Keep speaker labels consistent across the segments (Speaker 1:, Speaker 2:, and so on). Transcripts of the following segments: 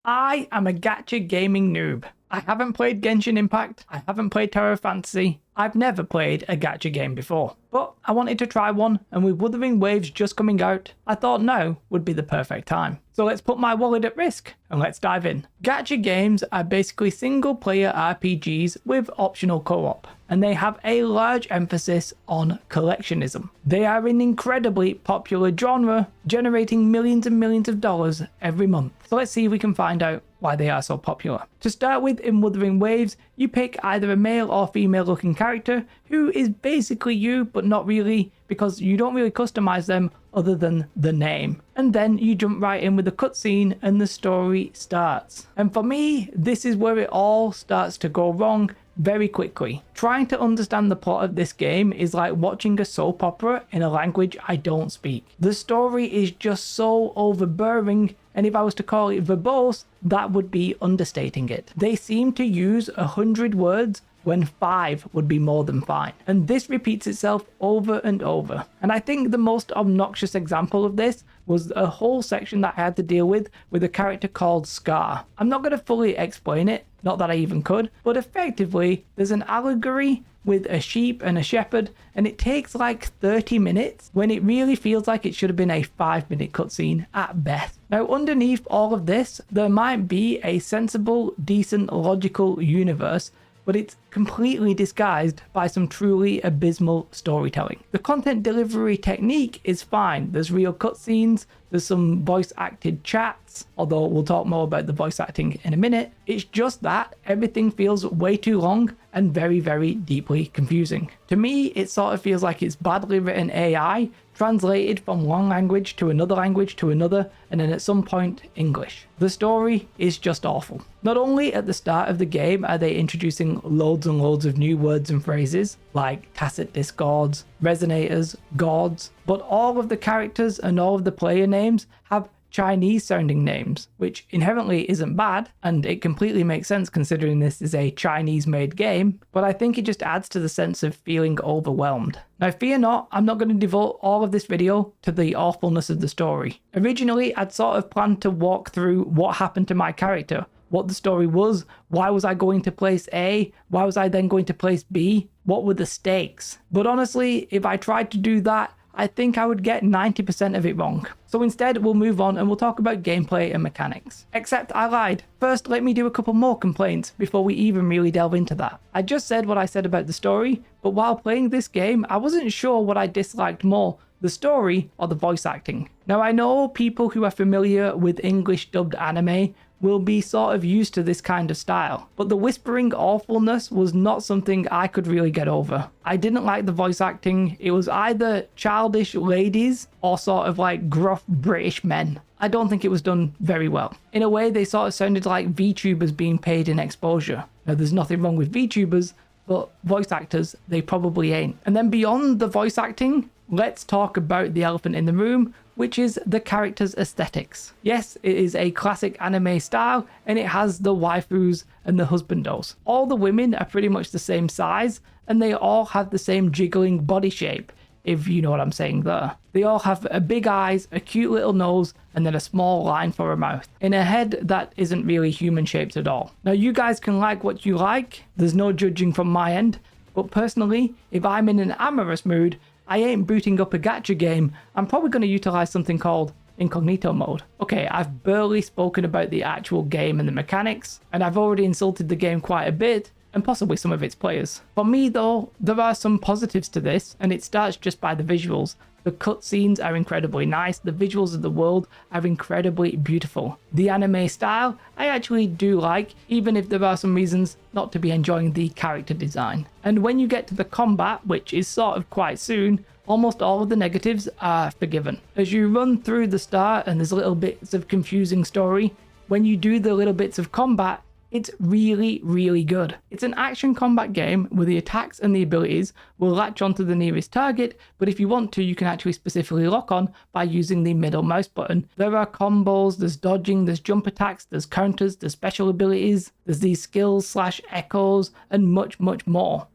Speaker 1: I am a gacha gaming noob. I haven't played Genshin Impact, I haven't played Terra Fantasy, I've never played a gacha game before. But I wanted to try one, and with Wuthering Waves just coming out, I thought now would be the perfect time. So let's put my wallet at risk, and let's dive in. Gacha games are basically single player RPGs with optional co-op, and they have a large emphasis on collectionism. They are an incredibly popular genre, generating millions and millions of dollars every month. So let's see if we can find out why they are so popular. To start with, in Wuthering Waves, you pick either a male or female looking character who is basically you, but not really, because you don't really customize them other than the name. And then you jump right in with the cutscene and the story starts. And for me, this is where it all starts to go wrong very quickly. Trying to understand the plot of this game is like watching a soap opera in a language I don't speak. The story is just so overbearing, and if I was to call it verbose, that would be understating it. They seem to use 100 words when 5 would be more than fine. And this repeats itself over and over. And I think the most obnoxious example of this was a whole section that I had to deal with a character called Scar. I'm not going to fully explain it, not that I even could, but effectively there's an allegory with a sheep and a shepherd, and it takes like 30 minutes when it really feels like it should have been a 5-minute cutscene at best. Now, underneath all of this, there might be a sensible, decent, logical universe, but it's completely disguised by some truly abysmal storytelling. The content delivery technique is fine. There's real cutscenes, there's some voice acted chats, although we'll talk more about the voice acting in a minute. It's just that everything feels way too long and very, very deeply confusing. To me, it sort of feels like it's badly written AI translated from one language to another, and then at some point English. The story is just awful. Not only at the start of the game are they introducing loads and loads of new words and phrases like tacit discords, resonators, gods, but all of the characters and all of the player names have Chinese sounding names, which inherently isn't bad, and it completely makes sense considering this is a Chinese made game, but I think it just adds to the sense of feeling overwhelmed. Now fear not, I'm not going to devote all of this video to the awfulness of the story. Originally, I'd sort of planned to walk through what happened to my character, what the story was, why was I going to place A, why was I then going to place B, what were the stakes. But honestly, if I tried to do that, I think I would get 90% of it wrong. So instead, we'll move on and we'll talk about gameplay and mechanics. Except I lied. First, let me do a couple more complaints before we even really delve into that. I just said what I said about the story, but while playing this game, I wasn't sure what I disliked more, the story or the voice acting. Now, I know people who are familiar with English dubbed anime will be sort of used to this kind of style, but the whispering awfulness was not something I could really get over. I didn't like the voice acting. It was either childish ladies or sort of like gruff British men. I don't think it was done very well. In a way, they sort of sounded like VTubers being paid in exposure. Now, there's nothing wrong with VTubers, but voice actors, they probably ain't. And then beyond the voice acting, let's talk about the elephant in the room, which is the character's aesthetics. Yes, it is a classic anime style, and it has the waifus and the husbandos. All the women are pretty much the same size, and they all have the same jiggling body shape, if you know what I'm saying there. They all have big eyes, a cute little nose, and then a small line for a mouth, and a head that isn't really human shaped at all. Now, you guys can like what you like, there's no judging from my end, but personally, if I'm in an amorous mood, I ain't booting up a gacha game. I'm probably going to utilize something called incognito mode. Okay, I've barely spoken about the actual game and the mechanics, and I've already insulted the game quite a bit, and possibly some of its players. For me though, there are some positives to this, and it starts just by the visuals. The cutscenes are incredibly nice, the visuals of the world are incredibly beautiful. The anime style I actually do like, even if there are some reasons not to be enjoying the character design. And when you get to the combat, which is sort of quite soon, almost all of the negatives are forgiven. As you run through the start and there's little bits of confusing story, when you do the little bits of combat, it's really, really good. It's an action combat game where the attacks and the abilities will latch onto the nearest target, but if you want to, you can actually specifically lock on by using the middle mouse button. There are combos, there's dodging, there's jump attacks, there's counters, there's special abilities, there's these skills / echoes, and much, much more.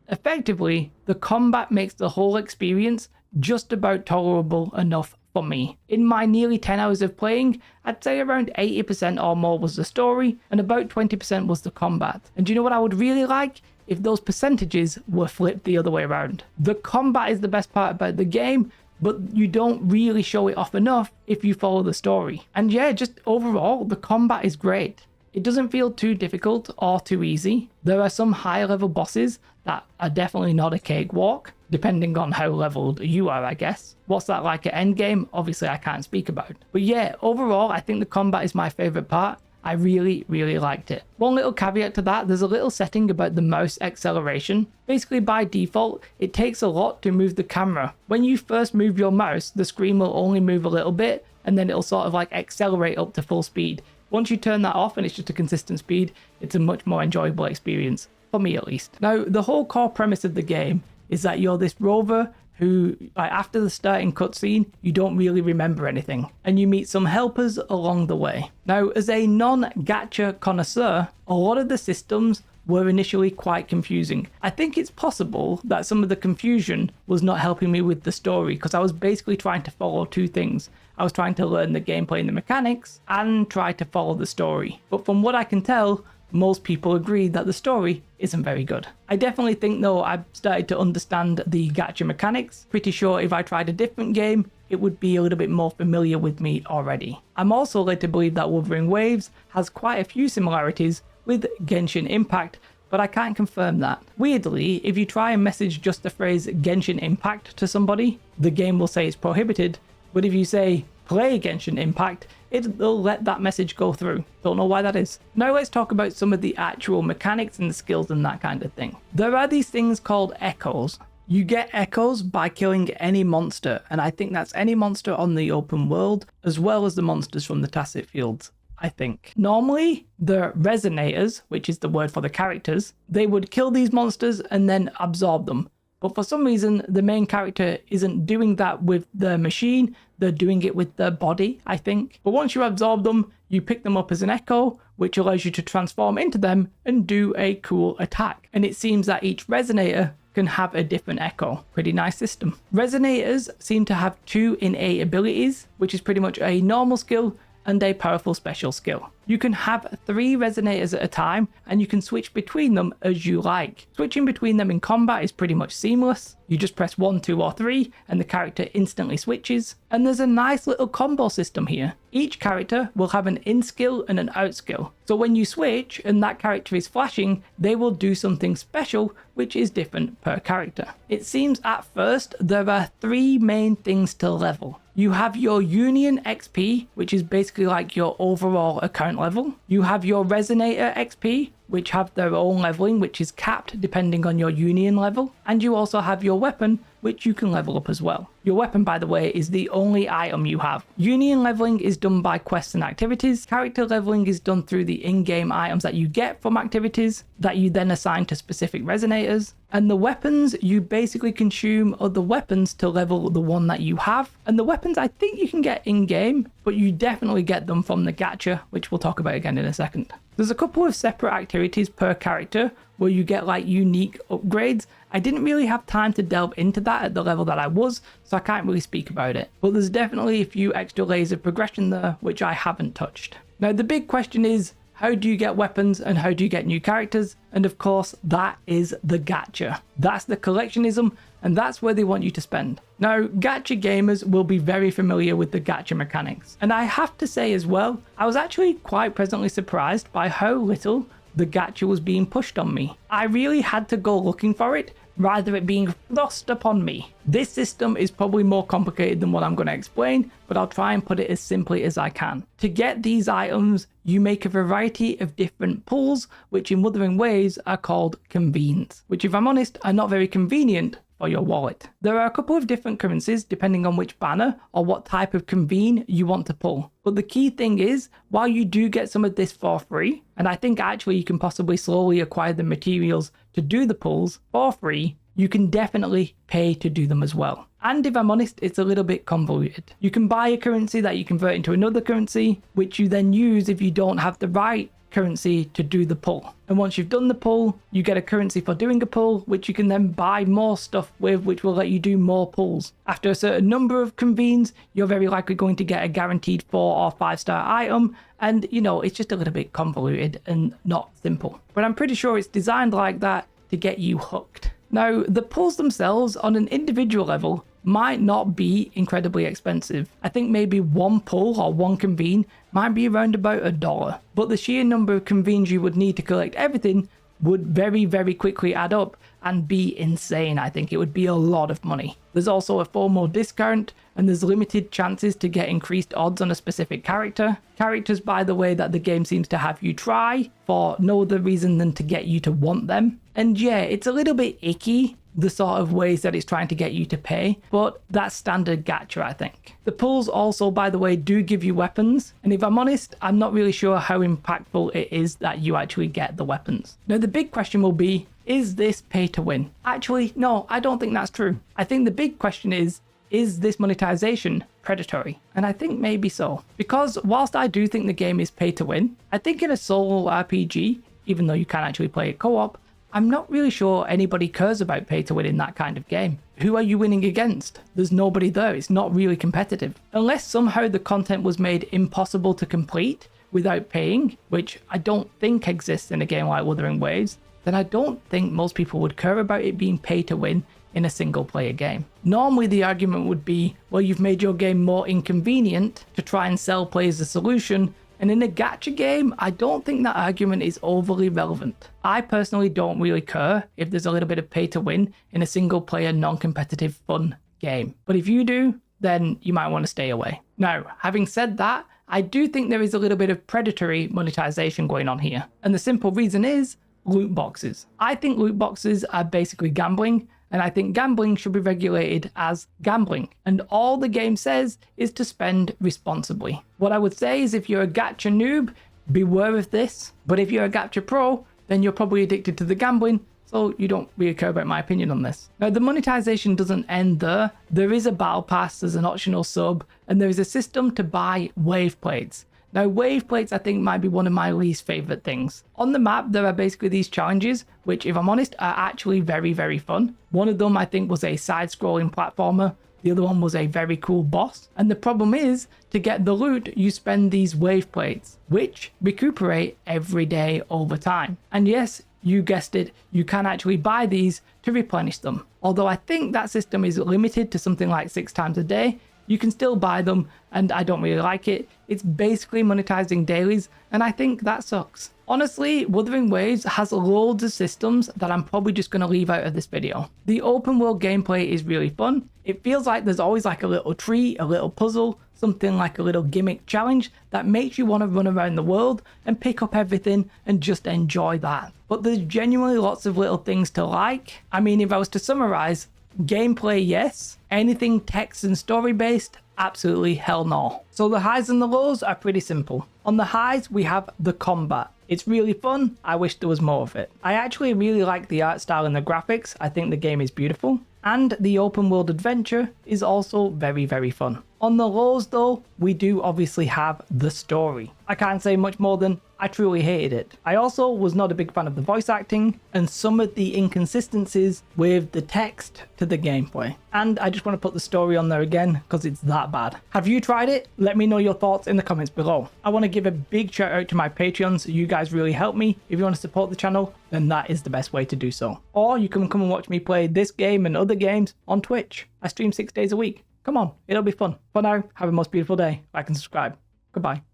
Speaker 1: Effectively, the combat makes the whole experience just about tolerable enough for me. In my nearly 10 hours of playing, I'd say around 80% or more was the story, and about 20% was the combat. And do you know what I would really like? If those percentages were flipped the other way around. The combat is the best part about the game, but you don't really show it off enough if you follow the story. And yeah, just overall, the combat is great. It doesn't feel too difficult or too easy. There are some higher level bosses that are definitely not a cakewalk, depending on how leveled you are, I guess. What's that like at endgame? Obviously I can't speak about. But yeah, overall, I think the combat is my favorite part. I really liked it. One little caveat to that, there's a little setting about the mouse acceleration. Basically by default, it takes a lot to move the camera. When you first move your mouse, the screen will only move a little bit, and then it'll sort of like accelerate up to full speed. Once you turn that off and it's just a consistent speed, it's a much more enjoyable experience, for me at least. Now, the whole core premise of the game is that you're this rover who, like, after the starting cutscene, you don't really remember anything, and you meet some helpers along the way. Now, as a non-gacha connoisseur, a lot of the systems were initially quite confusing. I think it's possible that some of the confusion was not helping me with the story, because I was basically trying to follow two things. I was trying to learn the gameplay and the mechanics, and try to follow the story. But from what I can tell, most people agree that the story isn't very good. I definitely think though I've started to understand the gacha mechanics. Pretty sure if I tried a different game, it would be a little bit more familiar with me already. I'm also led to believe that Wuthering Waves has quite a few similarities with Genshin Impact, but I can't confirm that. Weirdly, if you try and message just the phrase Genshin Impact to somebody, the game will say it's prohibited, but if you say play Genshin Impact, it'll let that message go through. Don't know why that is. Now let's talk about some of the actual mechanics and the skills and that kind of thing. There are these things called echoes. You get echoes by killing any monster, and I think that's any monster on the open world, as well as the monsters from the tacit fields, I think. Normally, the resonators, which is the word for the characters, they would kill these monsters and then absorb them. But for some reason, the main character isn't doing that with the machine, they're doing it with their body, I think. But once you absorb them, you pick them up as an echo, which allows you to transform into them and do a cool attack. And it seems that each resonator can have a different echo. Pretty nice system. Resonators seem to have two innate abilities, which is pretty much a normal skill and a powerful special skill. You can have 3 resonators at a time, and you can switch between them as you like. Switching between them in combat is pretty much seamless. You just press 1, 2 or 3 and the character instantly switches. And there's a nice little combo system here. Each character will have an in skill and an out skill. So when you switch and that character is flashing, they will do something special which is different per character. It seems at first there are 3 main things to level. You have your Union XP, which is basically like your overall account level. You have your Resonator XP, which have their own leveling, which is capped depending on your Union level. And you also have your weapon, which you can level up as well. Your weapon, by the way, is the only item you have. Union leveling is done by quests and activities. Character leveling is done through the in-game items that you get from activities that you then assign to specific resonators. And the weapons, you basically consume other weapons to level the one that you have. And the weapons I think you can get in-game, but you definitely get them from the Gacha, which we'll talk about again in a second. There's a couple of separate activities per character where you get like unique upgrades. I didn't really have time to delve into that at the level that I was, so I can't really speak about it. But there's definitely a few extra layers of progression there, which I haven't touched. Now the big question is, how do you get weapons and how do you get new characters? And of course, that is the Gacha. That's the collectionism, and that's where they want you to spend. Now, Gacha gamers will be very familiar with the Gacha mechanics. And I have to say as well, I was actually quite pleasantly surprised by how little the Gacha was being pushed on me. I really had to go looking for it, rather it being thrust upon me. This system is probably more complicated than what I'm going to explain, but I'll try and put it as simply as I can. To get these items, you make a variety of different pulls, which in Wuthering Waves are called convenes, which if I'm honest, are not very convenient for your wallet. There are a couple of different currencies depending on which banner or what type of convene you want to pull. But the key thing is, while you do get some of this for free, and I think actually you can possibly slowly acquire the materials to do the pulls for free, you can definitely pay to do them as well. And if I'm honest, it's a little bit convoluted. You can buy a currency that you convert into another currency, which you then use if you don't have the right currency to do the pull. And once you've done the pull, you get a currency for doing a pull, which you can then buy more stuff with, which will let you do more pulls. After a certain number of convenes, you're very likely going to get a guaranteed 4 or 5-star item. And, you know, it's just a little bit convoluted and not simple. But I'm pretty sure it's designed like that to get you hooked. Now, the pulls themselves on an individual level might not be incredibly expensive. I think maybe one pull or one convene might be around about $1. But the sheer number of convenes you would need to collect everything would very, very quickly add up and be insane. I think it would be a lot of money. There's also a FOMO discount, and there's limited chances to get increased odds on a specific character. Characters, by the way, that the game seems to have you try for no other reason than to get you to want them. And yeah, it's a little bit icky, the sort of ways that it's trying to get you to pay, but that's standard gacha, I think. The pulls also, by the way, do give you weapons, and if I'm honest, I'm not really sure how impactful it is that you actually get the weapons. Now, the big question will be, is this pay to win? Actually, no, I don't think that's true. I think the big question is this monetization predatory? And I think maybe so. Because whilst I do think the game is pay to win, I think in a solo RPG, even though you can actually play it co-op, I'm not really sure anybody cares about pay to win in that kind of game. Who are you winning against? There's nobody there. It's not really competitive. Unless somehow the content was made impossible to complete without paying, which I don't think exists in a game like Wuthering Waves, then I don't think most people would care about it being pay to win in a single player game. Normally the argument would be, well, you've made your game more inconvenient to try and sell players a solution. And in a gacha game, I don't think that argument is overly relevant. I personally don't really care if there's a little bit of pay to win in a single player non-competitive fun game. But if you do, then you might want to stay away. Now, having said that, I do think there is a little bit of predatory monetization going on here. And the simple reason is loot boxes. I think loot boxes are basically gambling, and I think gambling should be regulated as gambling. And all the game says is to spend responsibly. What I would say is if you're a gacha noob, beware of this. But if you're a gacha pro, then you're probably addicted to the gambling, so you don't really care about my opinion on this. Now, the monetization doesn't end there. There is a battle pass, there's an optional sub, and there is a system to buy wave plates. Now, wave plates, I think, might be one of my least favorite things. On the map, there are basically these challenges, which, if I'm honest, are actually very, very fun. One of them, I think, was a side-scrolling platformer. The other one was a very cool boss. And the problem is, to get the loot, you spend these wave plates, which recuperate every day over time. And yes, you guessed it, you can actually buy these to replenish them. Although I think that system is limited to something like 6 times a day, you can still buy them, and I don't really like it. It's basically monetizing dailies, and I think that sucks. Honestly, Wuthering Waves has loads of systems that I'm probably just going to leave out of this video. The open world gameplay is really fun. It feels like there's always like a little tree, a little puzzle, something like a little gimmick challenge that makes you want to run around the world and pick up everything and just enjoy that. But there's genuinely lots of little things to like. I mean, if I was to summarize, gameplay, yes. Anything text and story based, absolutely hell no. So the highs and the lows are pretty simple. On the highs, we have the combat. It's really fun. I wish there was more of it. I actually really like the art style and the graphics. I think the game is beautiful. And the open world adventure is also very, very fun. On the lows though, we do obviously have the story. I can't say much more than I truly hated it. I also was not a big fan of the voice acting and some of the inconsistencies with the text to the gameplay. And I just want to put the story on there again because it's that bad. Have you tried it? Let me know your thoughts in the comments below. I want to give a big shout out to my Patreons. You guys really help me. If you want to support the channel, then that is the best way to do so. Or you can come and watch me play this game and other games on Twitch. I stream 6 days a week. Come on, it'll be fun. For now, have a most beautiful day. Like and subscribe. Goodbye.